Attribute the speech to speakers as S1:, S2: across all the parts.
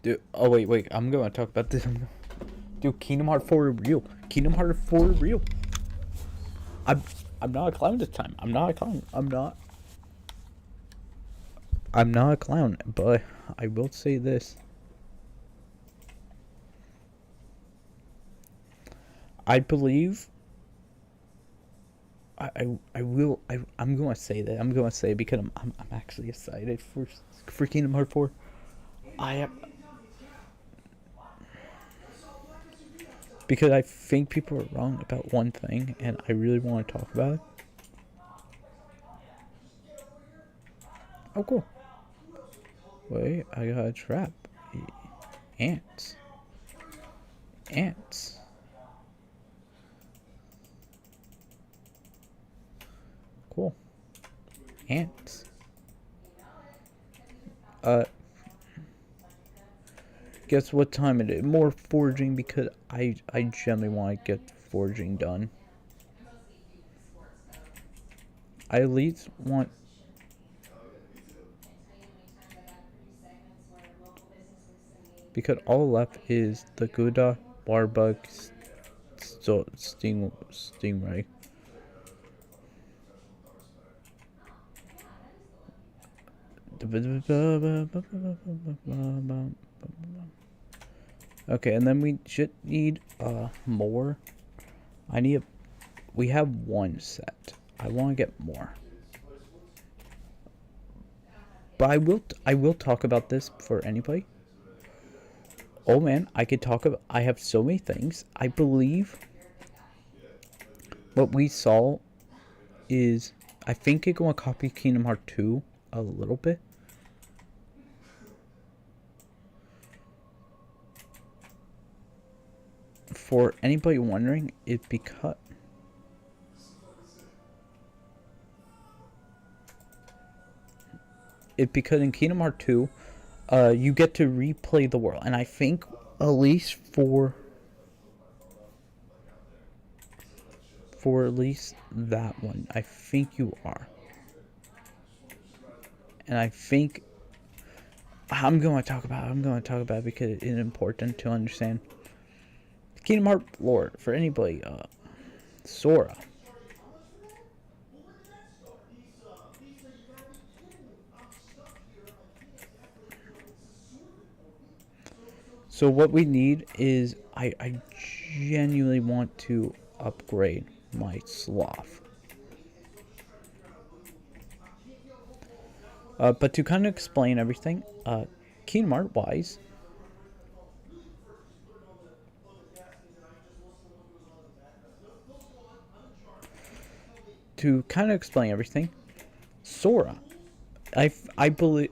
S1: Dude, oh wait, I'm gonna talk about this. Dude, Kingdom Hearts 4 real. Kingdom Hearts 4 real. I'm I'm not a clown this time. I'm not a clown. I'm not a clown, but I will say this. I believe I'm gonna say that. I'm gonna say because I'm actually excited for Kingdom Hearts 4. I am because I think people are wrong about one thing, and I really want to talk about it. Oh, cool. Wait, I got a trap. Ants. Ants. Cool. Ants. Uh, guess what time it is? More forging because I generally want to get forging done. I at least want because all left is the Gouda, Barbug, Stingray. Okay, and then we should need more. We have one set. I want to get more. But I will talk about this for anybody. Oh man, I could talk about I have so many things. I believe what we saw is I think it's going to copy Kingdom Hearts 2 a little bit. For anybody wondering, it's because in Kingdom Hearts 2, you get to replay the world, and I think at least for at least that one, I think you are, and I think I'm going to talk about it because it's important to understand Kingdom Hearts lore for anybody. Sora. So what we need is I genuinely want to upgrade my sloth. But to kind of explain everything, Kingdom Hearts wise, to kind of explain everything, Sora, I believe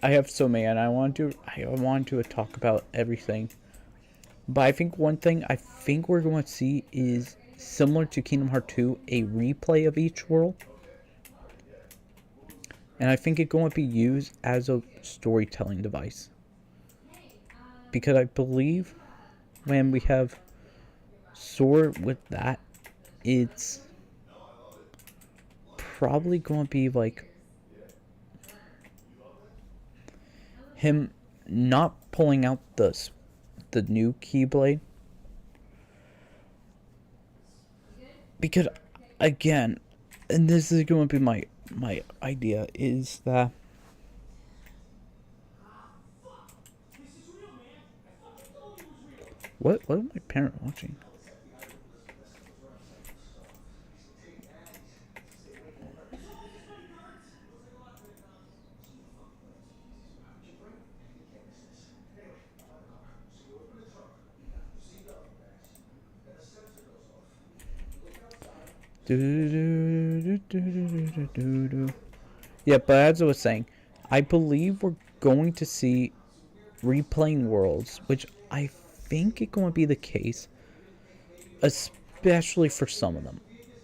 S1: I have so many, and I want to talk about everything. But I think one thing I think we're going to see is similar to Kingdom Hearts 2, a replay of each world. And I think it's going to be used as a storytelling device. Because I believe when we have Sora with that, it's probably going to be like him not pulling out the new Keyblade. Because again, and this is going to be my idea, is that what is my parent watching? Yeah, but as I was saying, I believe we're going to see replaying worlds, which I think it's going to be the case, especially for some of them,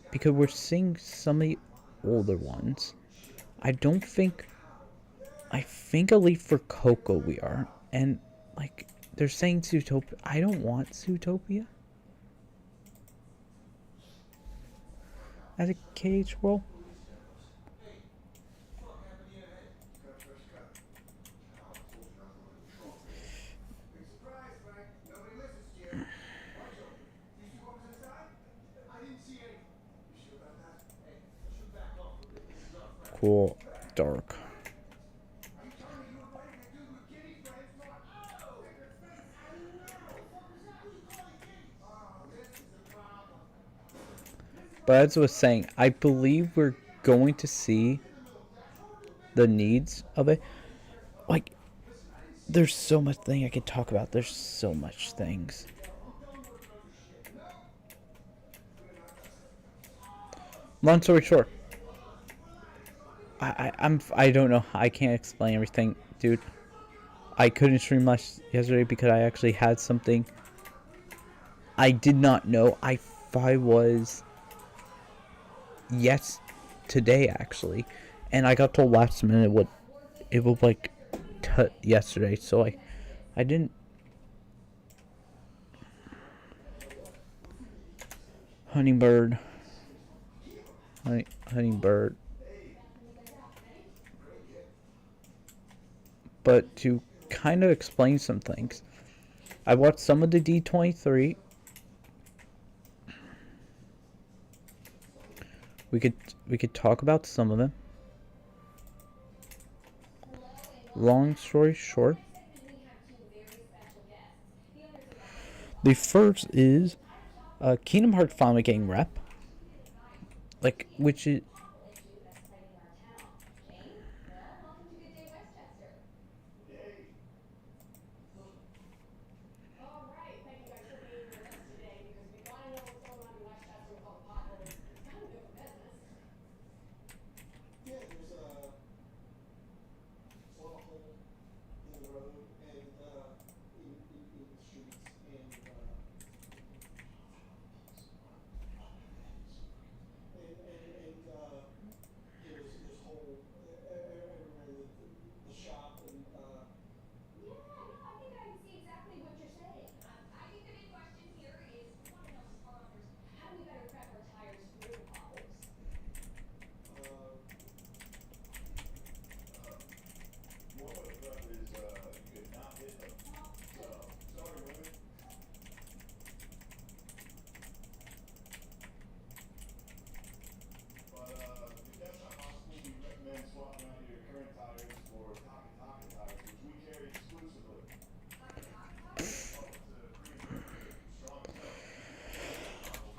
S1: because we're seeing some of the older ones. I think at least for Coco we are, and like they're saying Zootopia. I don't want Zootopia as a cage world. cool, dark. But as I was saying, I believe we're going to see the needs of it. Like, there's so much thing I could talk about. There's so much things. Long story short, I don't know. I can't explain everything, dude. I couldn't stream much yesterday because I actually had something I did not know. I was today actually, and I got told last minute what it was like yesterday. So I didn't. Hummingbird, hummingbird. But to kind of explain some things, I watched some of the D23. We could talk about some of them. Long story short, the first is Kingdom Hearts finally getting rep, like which is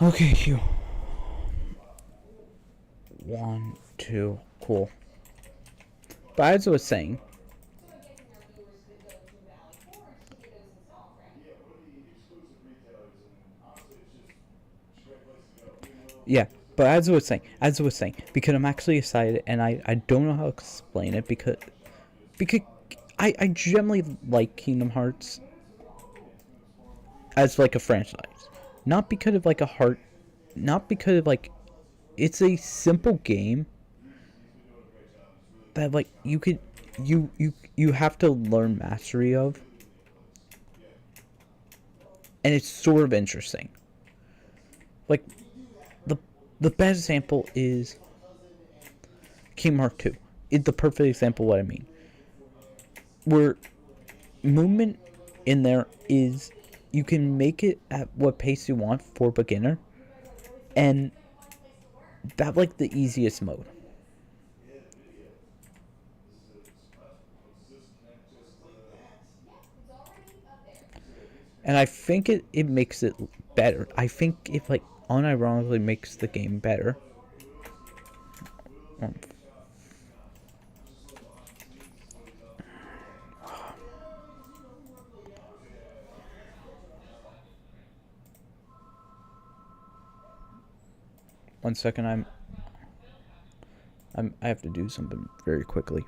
S1: okay. You 1, 2, cool. But as I was saying, yeah. But as I was saying, because I'm actually excited, and I don't know how to explain it because I generally like Kingdom Hearts as like a franchise, not because of like a heart, not because of like it's a simple game that like you have to learn mastery of, and it's sort of interesting. Like the the best example is Kingdom Hearts 2. It's the perfect example of what I mean. Where movement in there is you can make it at what pace you want for beginner, and that like the easiest mode. And I think it makes it better. I think it like unironically makes the game better. Um, 1 second, I have to do something very quickly.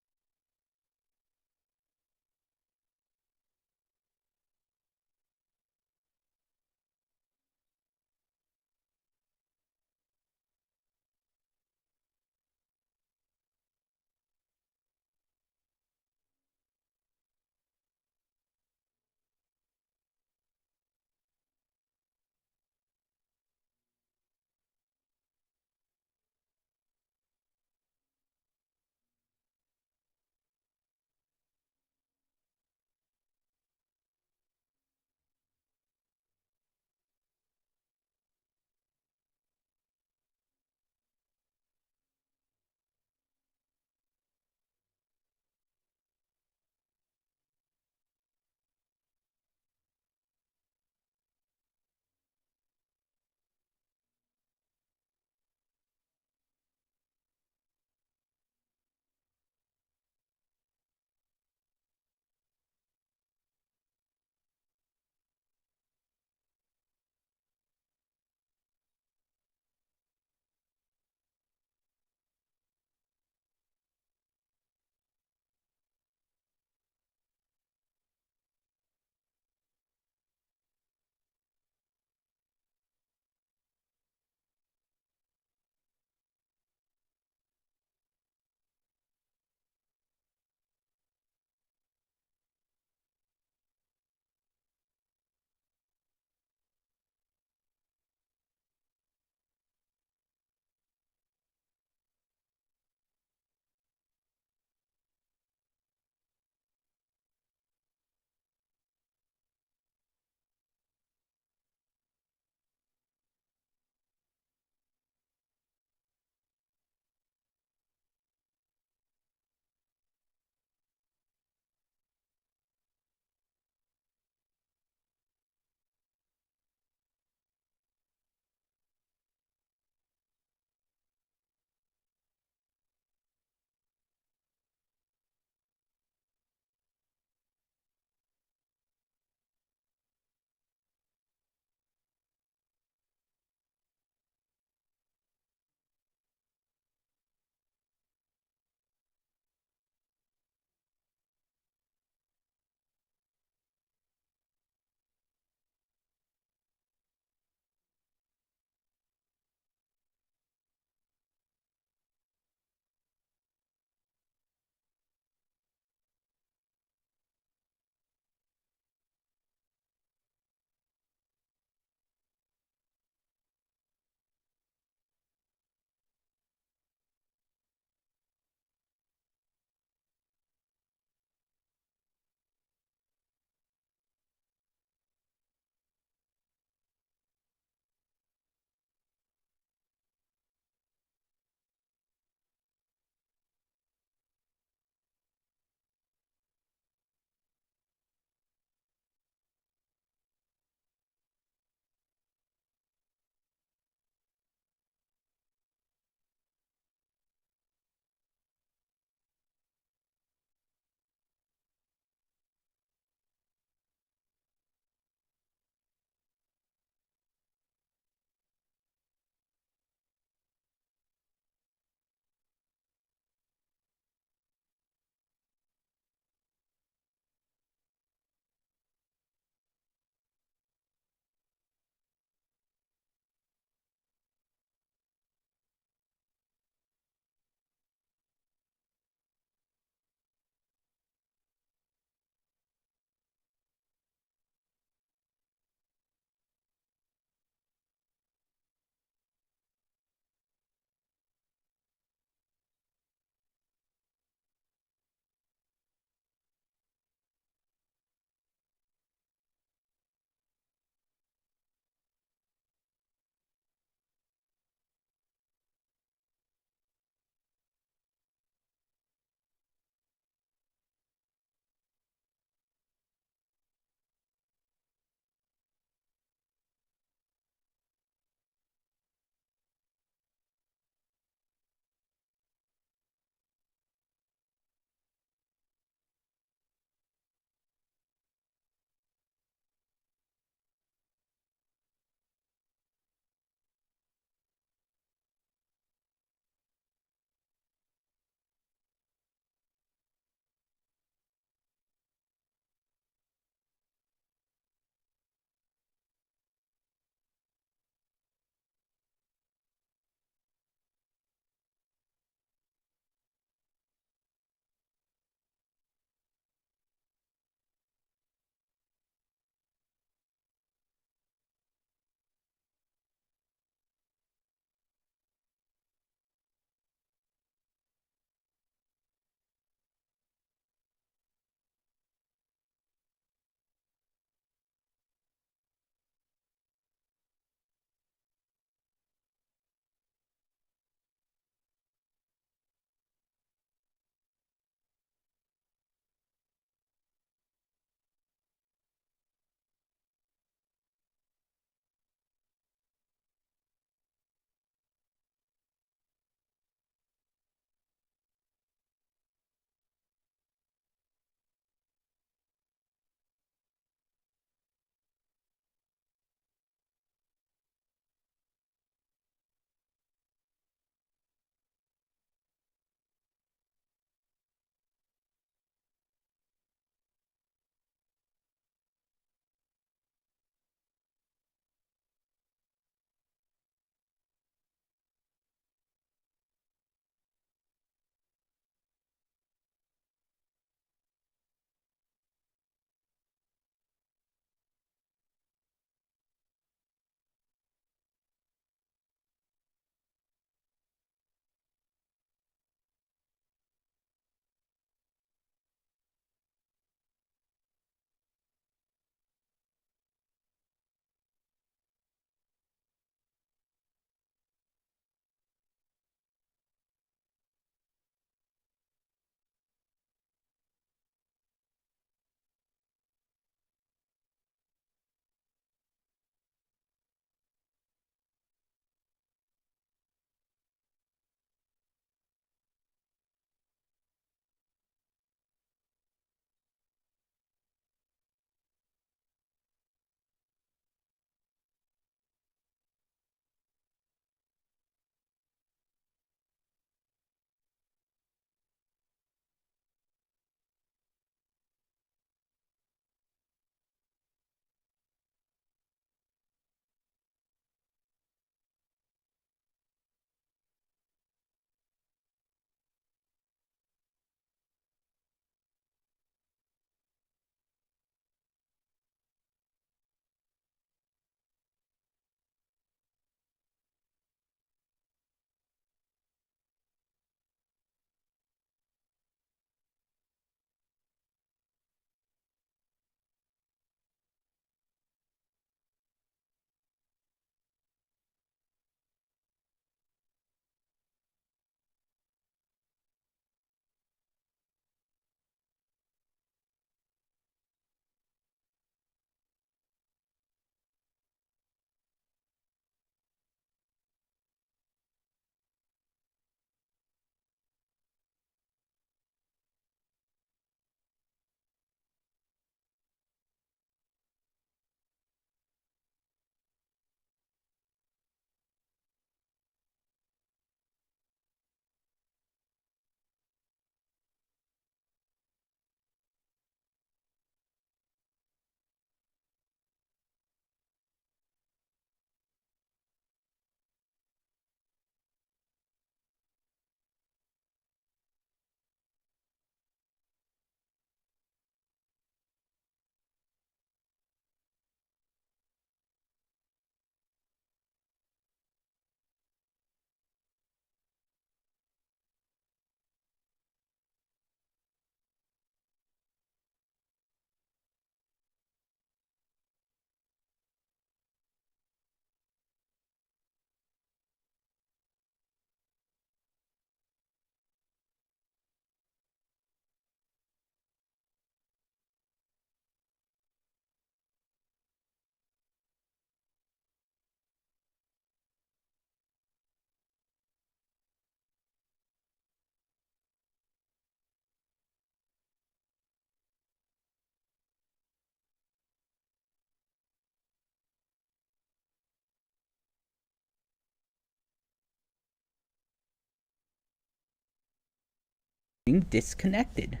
S1: being disconnected.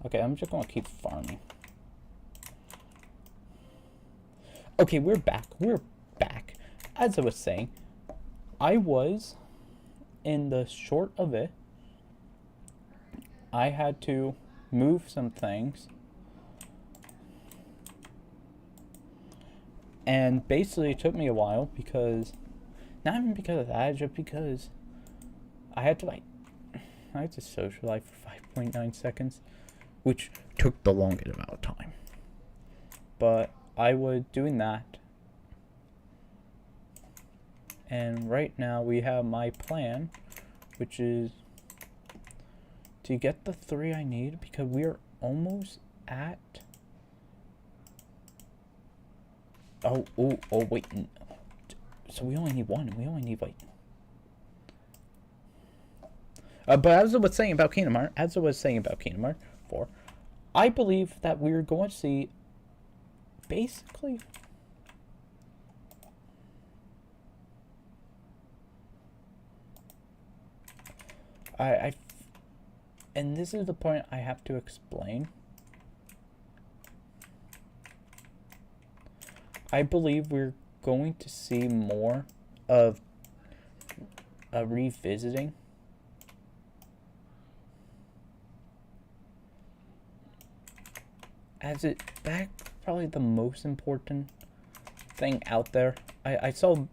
S1: Okay, I'm just gonna keep farming. Okay, we're back. We're back. As I was saying, I was in the short of it. I had to move some things. And basically it took me a while because, not even because of that, just because I had to socialize for 5.9 seconds, which took the longest amount of time. But I was doing that. And right now we have my plan, which is to get the 3 I need because we're almost at... Oh, wait. So we only need 1. We only need, like... but as I was saying about Kingdom Hearts 4, I believe that we're going to see basically... And this is the point I have to explain. I believe we're going to see more of a revisiting. That's probably the most important thing out there. I should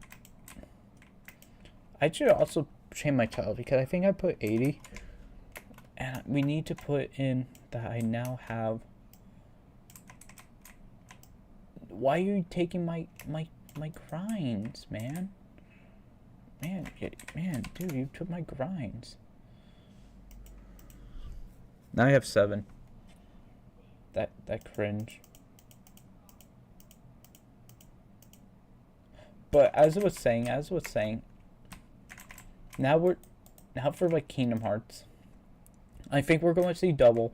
S1: also change my title because I think I put 80. And we need to put in that I now have... Why are you taking my grinds, man? Man, dude, you took my grinds. Now I have 7. That cringe. But as I was saying, now for like Kingdom Hearts, I think we're going to see double.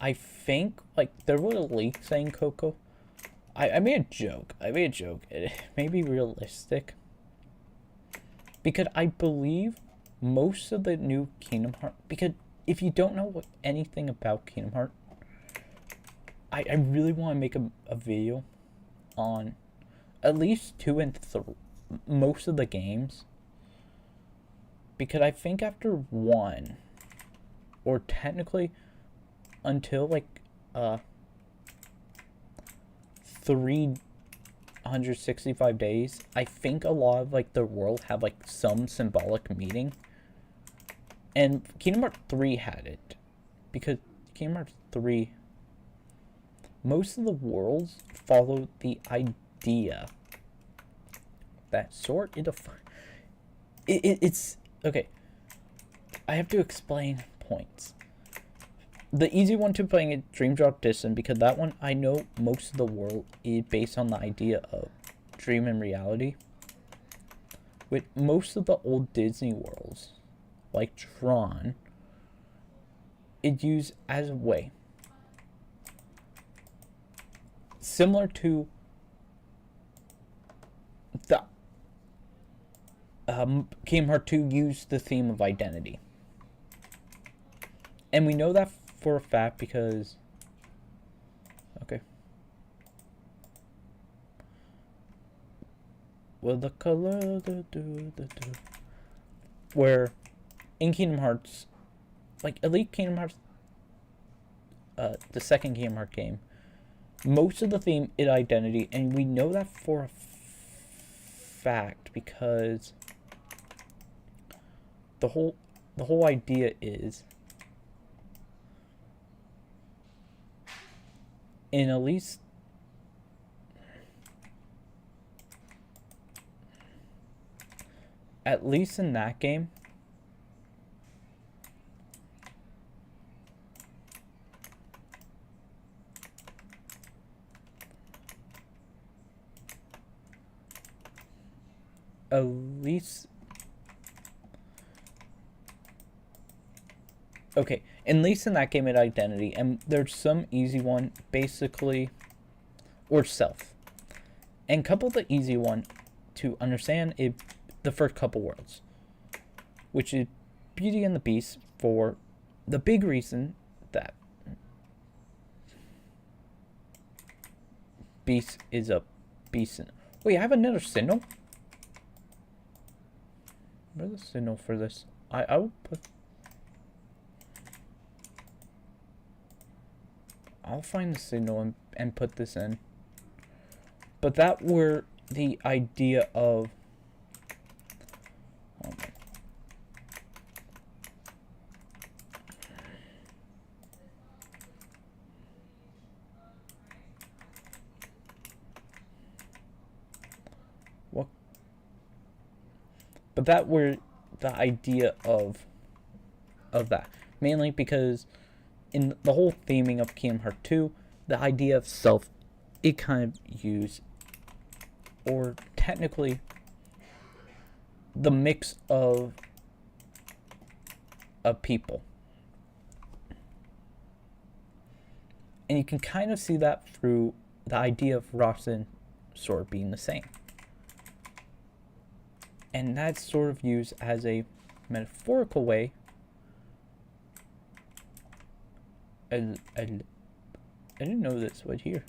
S1: I think like there was a leak saying Coco. I made a joke. It may be realistic. Because I believe most of the new Kingdom Hearts... Because if you don't know anything about Kingdom Hearts, I really want to make a video on at least 2 and 3, most of the games. Because I think after 1, or technically until like 365 days, I think a lot of like the world have like some symbolic meaning. And Kingdom Hearts 3 had it. Because Kingdom Hearts 3, most of the worlds follow the idea that it's okay. I have to explain points. The easy one to playing is Dream Drop Distance, because that one I know most of the world is based on the idea of dream and reality. With most of the old Disney worlds, like Tron, it used as a way similar to the Kingdom Hearts 2 used the theme of identity. And we know that for a fact because... Okay. Well, the color... Where in Kingdom Hearts... Like, Elite Kingdom Hearts... the second Kingdom Hearts game, most of the theme is identity, and we know that for a fact because the whole idea is in at least in that game, at least in that game at identity, and there's some easy one basically, or self, and couple the easy one to understand is the first couple worlds, which is Beauty and the Beast for the big reason that beast is a beast. Wait, I have another signal? Where's the signal for this? I will put... I'll find the signal and put this in. But that were the idea of... Oh my. What? But that were the idea of that. Mainly because in the whole theming of Kingdom Hearts 2, the idea of self, it kind of used, or technically, the mix of people. And you can kind of see that through the idea of Roxas and Sora being the same. And that's sort of used as a metaphorical way. I didn't know this was here.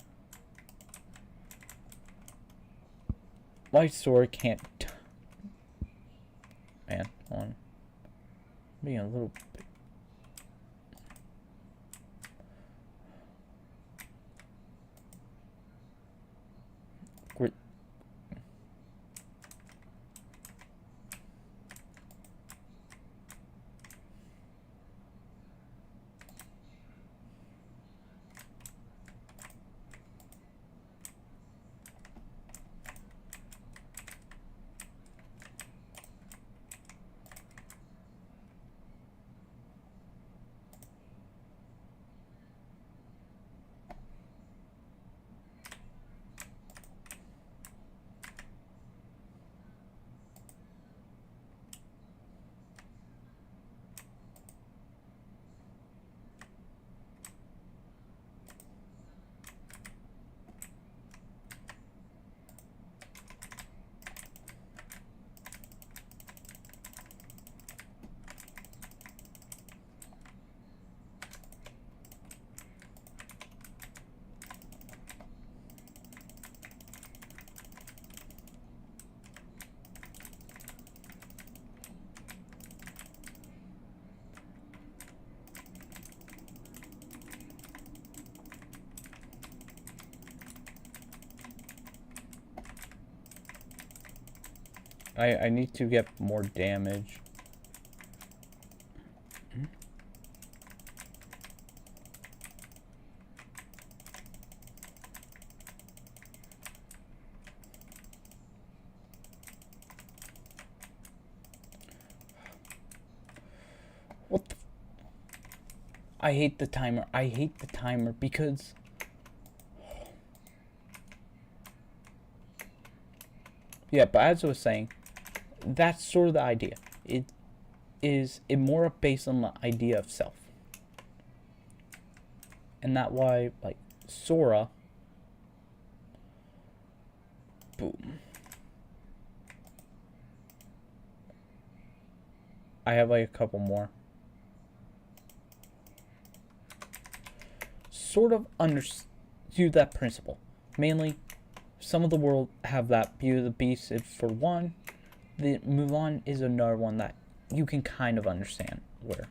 S1: My Sora can't... Man, hold on. Being a little bit... Great. I need to get more damage. What the... I hate the timer. I hate the timer because... Yeah, but as I was saying, that's sort of the idea. It more based on the idea of self. And that's why, like, Sora... Boom. I have, like, a couple more. Sort of understood that principle. Mainly, some of the world have that Beauty of the Beast for one. The Mulan is another one that you can kind of understand where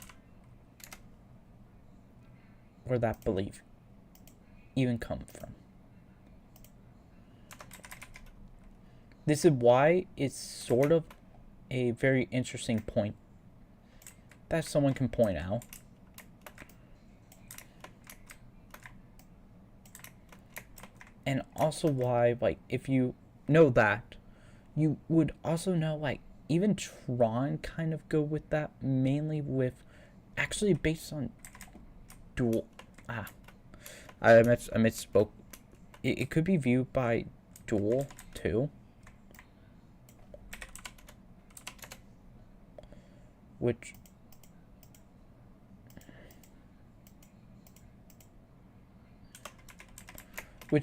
S1: that belief even come from. This is why it's sort of a very interesting point that someone can point out. And also why, like, if you know that, you would also know, like, even Tron kind of go with that, mainly with, actually based on dual, I misspoke. It could be viewed by Duel, too. Which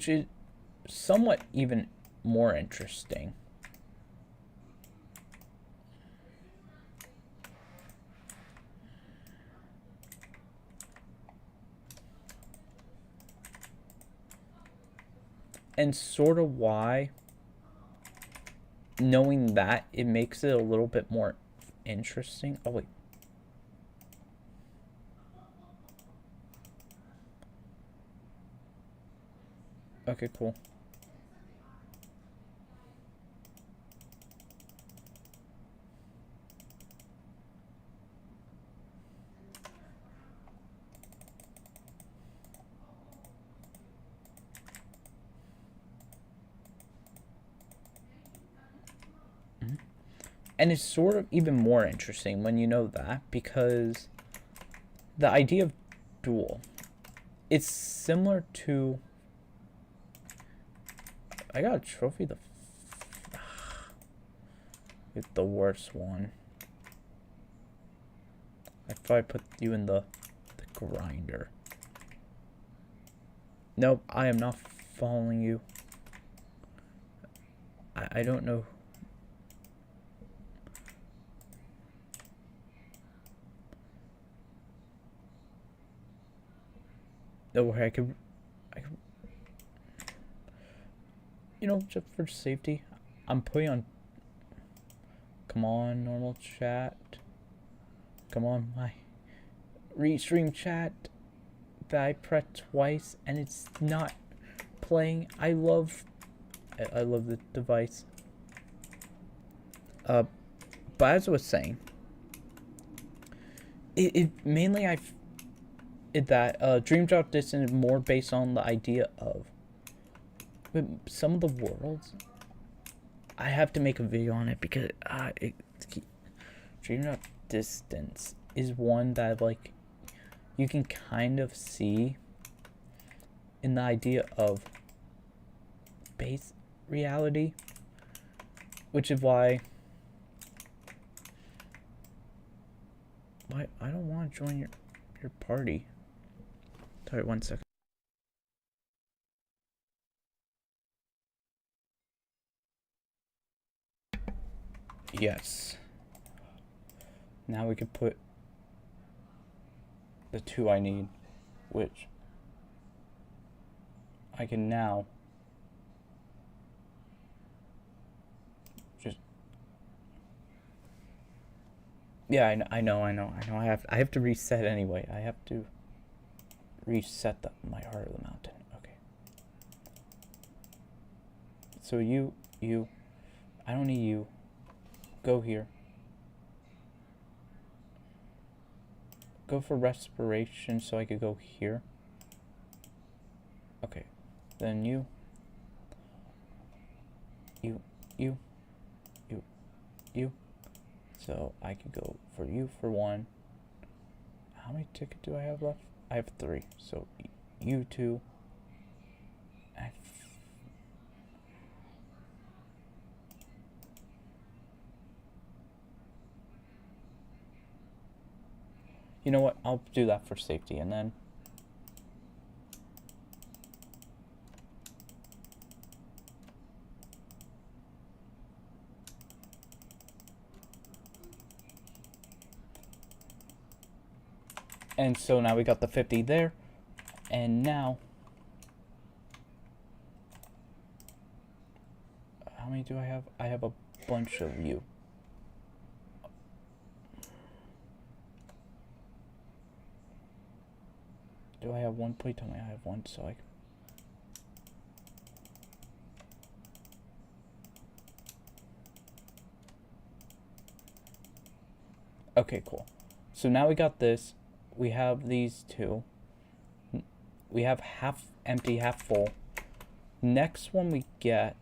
S1: is somewhat even more interesting. And sort of why, knowing that, it makes it a little bit more interesting. Oh, wait. Okay, cool. And it's sort of even more interesting when you know that, because the idea of dual, it's similar to, I got a trophy, it's the worst one. I thought I put you in the grinder. Nope, I am not following you. I don't know. No, I could, you know, just for safety, I'm putting on, come on, normal chat. Come on, my restream chat that I pressed twice and it's not playing. I love the device. But as I was saying, it mainly Dream Drop Distance is more based on the idea of, but some of the worlds, I have to make a video on it because Dream Drop Distance is one that, like, you can kind of see in the idea of base reality, which is why I don't want to join your party. Sorry, 1 second. Yes. Now we can put the 2 I need, which I can now just, yeah, I know. I have to reset anyway. I have to reset my Heart of the Mountain. Okay. So you, I don't need you. Go here. Go for respiration so I could go here. Okay. Then you. So I could go for you for 1. How many tickets do I have left? I have 3. So you 2. You know what? I'll do that for safety, and then so now we got the 50 there, and now how many do I have? I have a bunch of you. Do I have 1? Please tell me I have 1, so okay, cool. So now we got this. We have these 2. We have half empty, half full. Next one we get